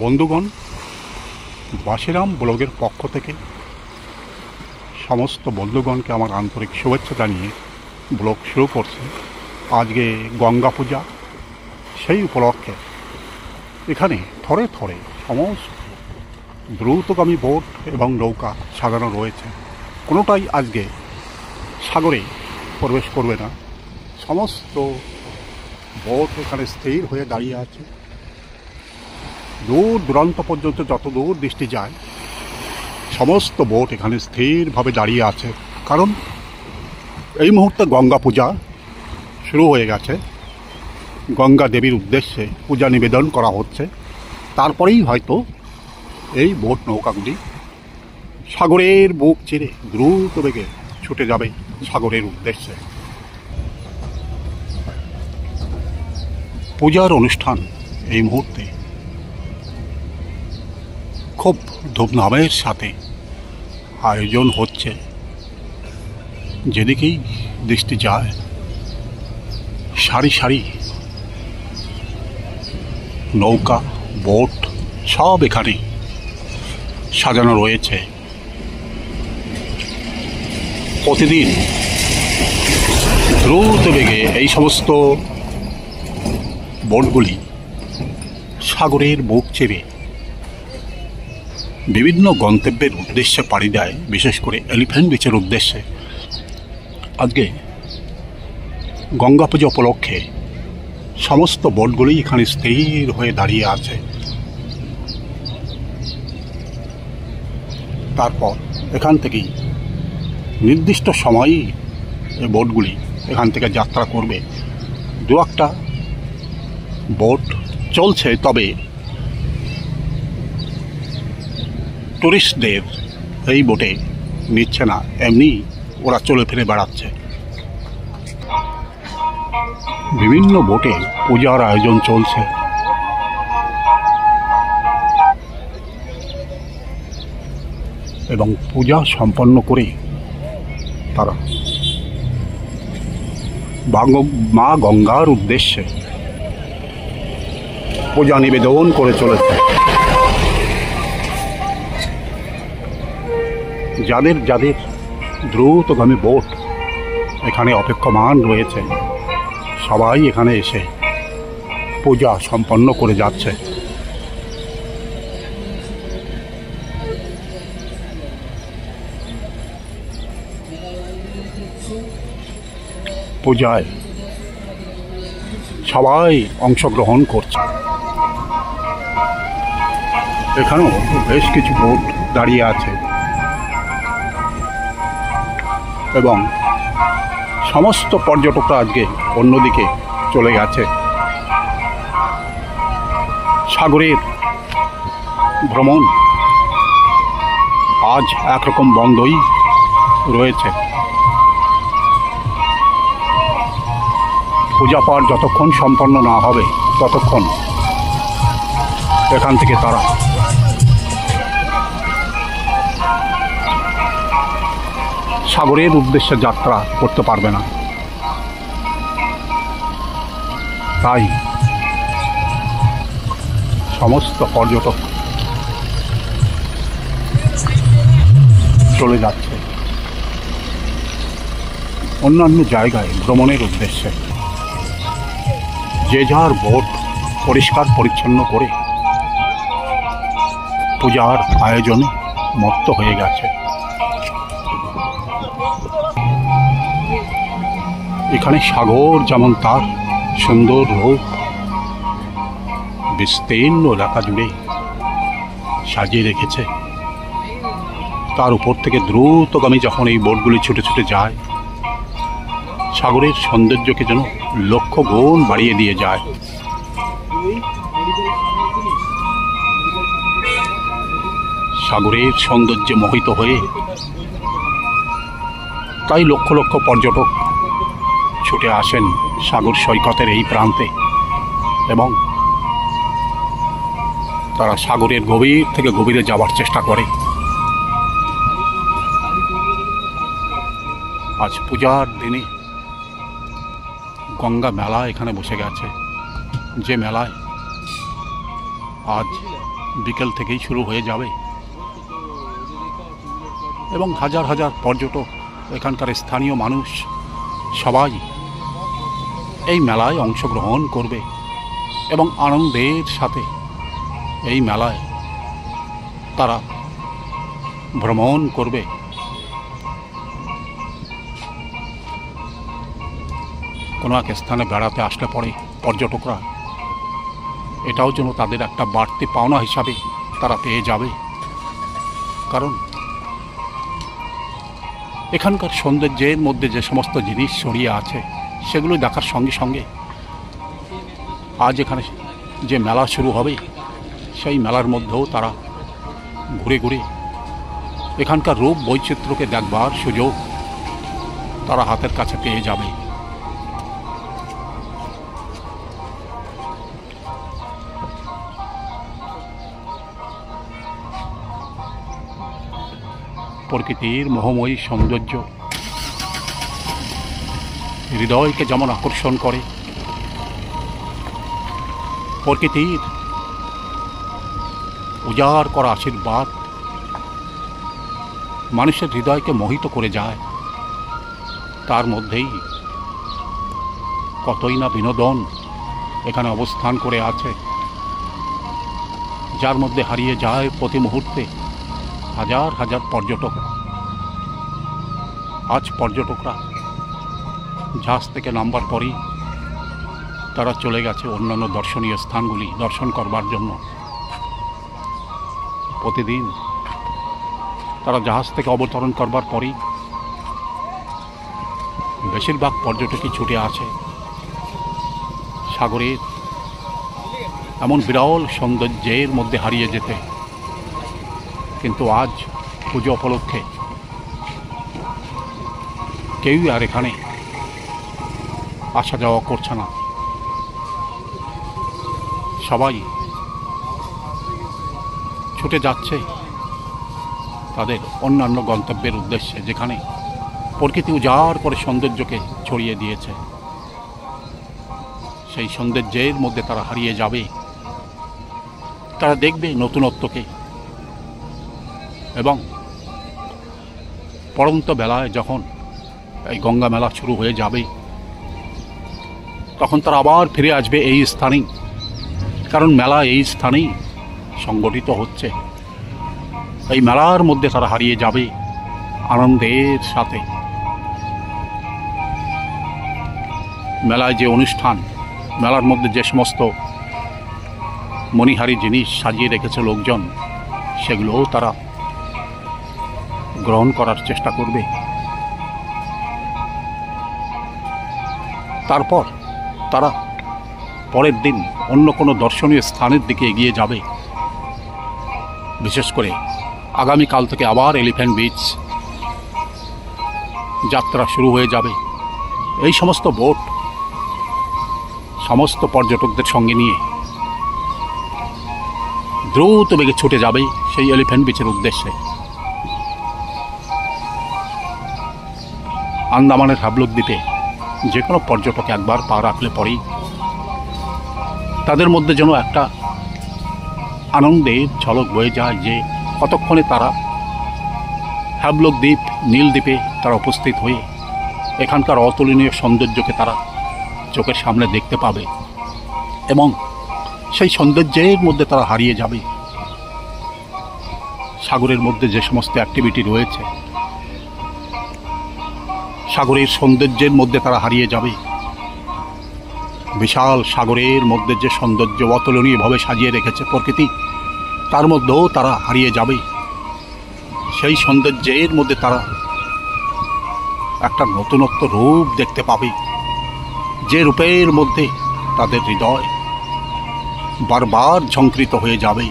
বন্ধুগণ, বাসিরাম ব্লগের পক্ষ থেকে সমস্ত বন্ধুগণকে আমার আন্তরিক শুভেচ্ছা জানিয়ে ব্লগ শুরু করছে। আজকে গঙ্গা পূজা, সেই উপলক্ষে এখানে থরে থরে সমস্ত দ্রুতগামী বোট এবং নৌকা সাজানো রয়েছে। কোনোটাই আজকে সাগরে প্রবেশ করবে না, সমস্ত বোট এখানে স্থির হয়ে দাঁড়িয়ে আছে। দূর দূরান্ত পর্যন্ত যত দূর দৃষ্টি যায় সমস্ত বোট এখানে স্থিরভাবে দাঁড়িয়ে আছে, কারণ এই মুহূর্তে গঙ্গা পূজা শুরু হয়ে গেছে। গঙ্গা দেবীর উদ্দেশ্যে পূজা নিবেদন করা হচ্ছে, তারপরেই হয়তো এই বোট নৌকাগুলি সাগরের বুক চিরে দ্রুত বেগে ছুটে যাবে সাগরের উদ্দেশ্যে। পূজার অনুষ্ঠান এই মুহূর্তে খুব ধুমধামের সাথে আয়োজন হচ্ছে। যেদিকেই দৃষ্টি যায় সারি সারি নৌকা, বোট সব এখানে সাজানো রয়েছে। প্রতিদিন দ্রুত বেগে এই সমস্ত বোটগুলি সাগরের বুক চেপে বিভিন্ন গন্তব্যের উদ্দেশ্যে পাড়ি দেয়, বিশেষ করে এলিফ্যান্ট বিচের উদ্দেশ্যে। আজকে গঙ্গা পূজা উপলক্ষে সমস্ত বোটগুলি এখানে স্থির হয়ে দাঁড়িয়ে আছে। তারপর এখান থেকেই নির্দিষ্ট সময়েই এই বোটগুলি এখান থেকে যাত্রা করবে। দু একটা বোট চলছে, তবে টুরিস্টদের এই বোটে নিচ্ছে না, এমনি ওরা চলে ফিরে বেড়াচ্ছে। বিভিন্ন বোটে পূজার আয়োজন চলছে। এবং পূজা সম্পন্ন করে তারা মা গঙ্গার উদ্দেশ্যে পূজা নিবেদন করে চলেছে। যাদের যাদের দ্রুতগামী বোট এখানে অপেক্ষমান রয়েছে, সবাই এখানে এসে পূজা সম্পন্ন করে যাচ্ছে। পূজায় সবাই অংশগ্রহণ করছে। এখানেও বেশ কিছু বোট দাঁড়িয়ে আছে এবং সমস্ত পর্যটকরা আজকে অন্যদিকে চলে গেছে। সাগরের ভ্রমণ আজ একরকম বন্ধই রয়েছে। পূজা পাঠ যতক্ষণ সম্পন্ন না হবে ততক্ষণ এখান থেকে তারা সাগরের উদ্দেশ্যে যাত্রা করতে পারবে না। তাই সমস্ত পর্যটক চলে যাচ্ছে অন্যান্য জায়গায় ভ্রমণের উদ্দেশ্যে। যে যার বোট পরিষ্কার পরিচ্ছন্ন করে পূজার আয়োজনে মত্ত হয়ে গেছে। এখানে সাগর যেমন তার সুন্দর রূপ বিস্তীর্ণ এলাকা জুড়ে সাজিয়ে রেখেছে, তার উপর থেকে দ্রুতগামী যখন এই বোটগুলি ছুটে ছুটে যায়, সাগরের সৌন্দর্যকে যেন লক্ষ গুণ বাড়িয়ে দিয়ে যায়। সাগরের সৌন্দর্যে মোহিত হয়ে তাই লক্ষ লক্ষ পর্যটক ছুটে আসেন সাগর সৈকতের এই প্রান্তে এবং তারা সাগরের গভীর থেকে গভীরে যাওয়ার চেষ্টা করে। আজ পূজার দিনে গঙ্গা মেলা এখানে বসে গেছে, যে মেলায় আজ বিকেল থেকেই শুরু হয়ে যাবে এবং হাজার হাজার পর্যটক, এখানকার স্থানীয় মানুষ সবাই এই মেলায় অংশগ্রহণ করবে এবং আনন্দের সাথে এই মেলায় তারা ভ্রমণ করবে। কোনো এক স্থানে বেড়াতে আসলে পরে পর্যটকরা এটাও যেন তাদের একটা বাড়তি পাওনা হিসাবে তারা পেয়ে যাবে, কারণ এখানকার সৌন্দর্যের মধ্যে যে সমস্ত জিনিস ছড়িয়ে আছে সেগুলো দেখার সঙ্গে সঙ্গে আজ এখানে যে মেলা শুরু হবে সেই মেলার মধ্যেও তারা ঘুরে ঘুরে এখানকার রূপ বৈচিত্র্যকে দেখবার সুযোগ তারা হাতের কাছে পেয়ে যাবে। প্রকৃতির মোহময়ী সৌন্দর্য হৃদয়কে যেমন আকর্ষণ করে, প্রকৃতির উজাড় করা আশীর্বাদ মানুষের হৃদয়কে মোহিত করে যায়, তার মধ্যেই কতই না বিনোদন এখানে অবস্থান করে আছে, যার মধ্যে হারিয়ে যায় প্রতি মুহূর্তে হাজার হাজার পর্যটক। আজ পর্যটকরা জাহাজ থেকে নামবার পরেই তারা চলে গেছে অন্যান্য দর্শনীয় স্থানগুলি দর্শন করবার জন্য। প্রতিদিন তারা জাহাজ থেকে অবতরণ করবার পরেই বেশিরভাগ পর্যটকই ছুটে আছে সাগরের এমন বিরল সৌন্দর্যের মধ্যে হারিয়ে যেতে। কিন্তু আজ পুজো উপলক্ষে কেউই আর এখানে আসা যাওয়া করছে না, সবাই ছুটে যাচ্ছে তাদের অন্যান্য গন্তব্যের উদ্দেশ্যে, যেখানে প্রকৃতি উজাড় করে সৌন্দর্যকে ছড়িয়ে দিয়েছে। সেই সৌন্দর্যের মধ্যে তারা হারিয়ে যাবে, তারা দেখবে নতুনত্বকে এবং পড়ন্ত বেলায় যখন এই গঙ্গা মেলা শুরু হয়ে যাবে তখন তারা আবার ফিরে আসবে এই স্থানেই, কারণ মেলা এই স্থানেই সংগঠিত হচ্ছে। এই মেলার মধ্যে তারা হারিয়ে যাবে আনন্দের সাথে। মেলায় যে অনুষ্ঠান, মেলার মধ্যে যে সমস্ত মণিহারি জিনিস সাজিয়ে রেখেছে লোকজন, সেগুলোও তারা গ্রহণ করার চেষ্টা করবে। তারপর তারা পরের দিন অন্য কোনো দর্শনীয় স্থানের দিকে এগিয়ে যাবে। বিশেষ করে আগামীকাল থেকে আবার এলিফ্যান্ট বিচ যাত্রা শুরু হয়ে যাবে। এই সমস্ত বোট সমস্ত পর্যটকদের সঙ্গে নিয়ে দ্রুত বেগে ছুটে যাবে সেই এলিফ্যান্ট বিচের উদ্দেশ্যে। আন্দামানের হাবলুক দ্বীপে যে কোনো পর্যটক একবার পা রাখলে পরেই তাদের মধ্যে যেন একটা আনন্দের ঝলক বয়ে যায় যে কতক্ষণে তারা হ্যাবলক দ্বীপ, নীল দ্বীপে তারা উপস্থিত হয়ে এখানকার অতুলনীয় সৌন্দর্যকে তারা চোখের সামনে দেখতে পাবে এবং সেই সৌন্দর্যের মধ্যে তারা হারিয়ে যাবে। সাগরের মধ্যে যে সমস্ত অ্যাক্টিভিটি রয়েছে, সাগরের সৌন্দর্যের মধ্যে তারা হারিয়ে যাবে। বিশাল সাগরের মধ্যে যে সৌন্দর্য অতুলনীয়ভাবে সাজিয়ে রেখেছে প্রকৃতি, তার মধ্যেও তারা হারিয়ে যাবে। সেই সৌন্দর্যের মধ্যে তারা একটা নতুনত্ব রূপ দেখতে পাবে, যে রূপের মধ্যে তাদের হৃদয় বারবার ঝঙ্কৃত হয়ে যাবে,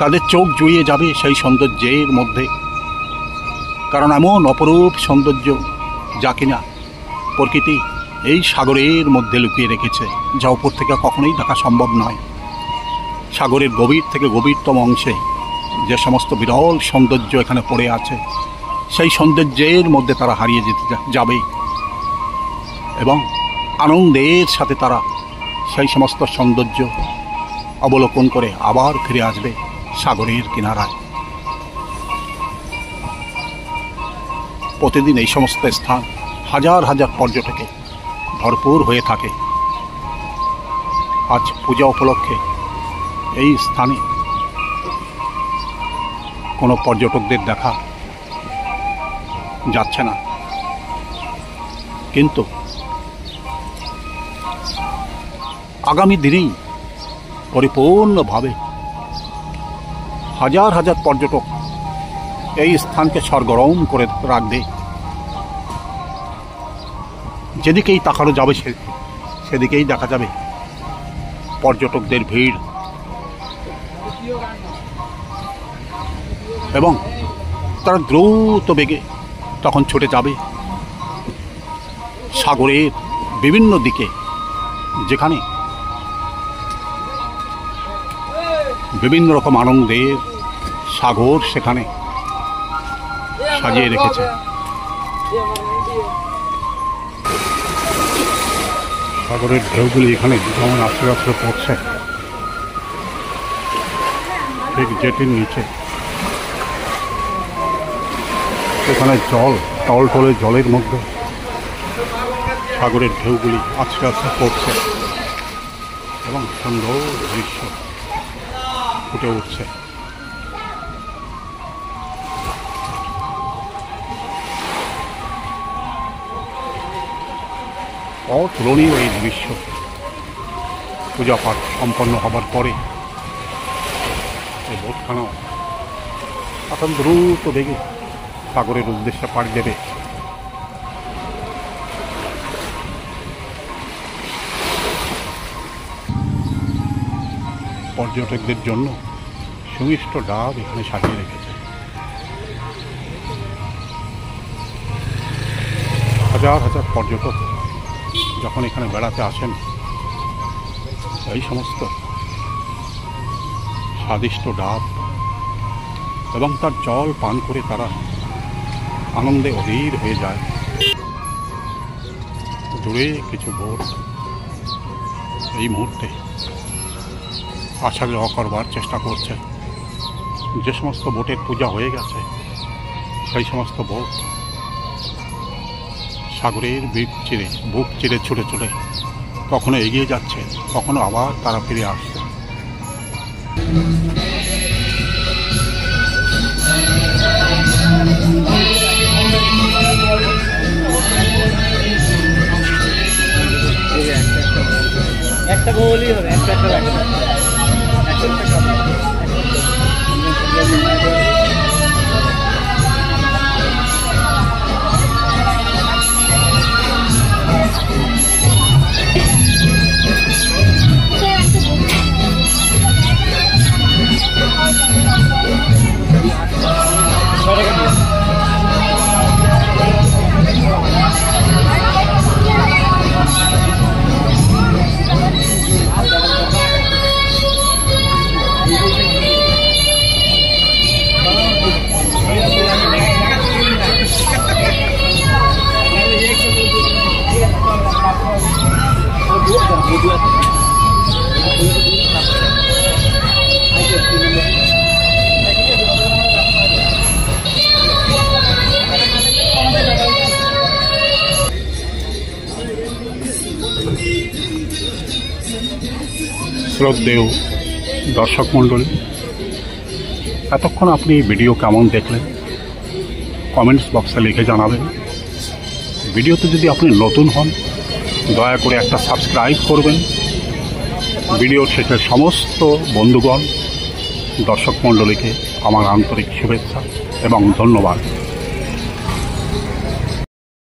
তাদের চোখ জুড়িয়ে যাবে সেই সৌন্দর্যের মধ্যে। কারণ এমন অপরূপ সৌন্দর্য যা কিনা প্রকৃতি এই সাগরের মধ্যে লুকিয়ে রেখেছে, যা উপর থেকে কখনোই দেখা সম্ভব নয়। সাগরের গভীর থেকে গভীরতম অংশে যে সমস্ত বিরল সৌন্দর্য এখানে পড়ে আছে, সেই সৌন্দর্যের মধ্যে তারা হারিয়ে যেতে যাবে এবং আনন্দের সাথে তারা সেই সমস্ত সৌন্দর্য অবলোকন করে আবার ফিরে আসবে সাগরের কিনারায়। প্রতিদিন এই সমস্ত স্থান হাজার হাজার পর্যটকে ভরপুর হয়ে থাকে। আজ পূজা উপলক্ষে এই স্থানে কোনো পর্যটকদের দেখা যাচ্ছে না, কিন্তু আগামী দিনেই পরিপূর্ণভাবে হাজার হাজার পর্যটক এই স্থানকে সরগরম করে রাখবে। যেদিকেই তাকানো যাবে সেদিকেই দেখা যাবে পর্যটকদের ভিড়, এবং তারা দ্রুত বেগে তখন ছুটে যাবে সাগরের বিভিন্ন দিকে, যেখানে বিভিন্ন রকম আনন্দের সাগর সেখানে সাজিয়ে রেখেছে। সাগরের ঢেউগুলি এখানে যেমন আশ্রে আশ্রে পড়ছে, ঠিক জেটির নিচে এখানে জল টলটলে জলের মধ্যে সাগরের ঢেউগুলি আস্তে আস্তে পড়ছে এবং সুন্দর দৃশ্য ফুটে উঠছে। অতুলনীয় এই দৃশ্য। পূজা পাঠ সম্পন্ন হবার পরে এই বোটখানাও এখন দ্রুত বেগে সাগরের উদ্দেশ্যে পাড়ি দেবে। পর্যটকদের জন্য সুমিষ্ট ডাব এখানে সাজিয়ে রেখেছে। হাজার হাজার পর্যটক যখন এখানে বেড়াতে আসেন, এই সমস্ত স্বাদিষ্ট ডাব এবং তার জল পান করে তারা আনন্দে অধীর হয়ে যায়। দূরে কিছু বোট এই মুহূর্তে আসা যাওয়া করবার চেষ্টা করছে। যে সমস্ত বোটের পূজা হয়ে গেছে সেই সমস্ত বোট সাগরের বুক চিরে ছুটে ছুটে কখনো এগিয়ে যাচ্ছে, কখনো আবার তারা ফিরে আসছে। একটা বলই হবে, একটা লাগবে। শ্রদ্ধেয় দর্শক মণ্ডলী, এতক্ষণ আপনি এই ভিডিও কেমন দেখলেন কমেন্টস বক্সে লিখে জানাবেন। ভিডিওতে যদি আপনি নতুন হন দয়া করে একটা সাবস্ক্রাইব করবেন। ভিডিও শেষে সমস্ত বন্ধুগণ দর্শক মণ্ডলীকে আমার আন্তরিক শুভেচ্ছা এবং ধন্যবাদ।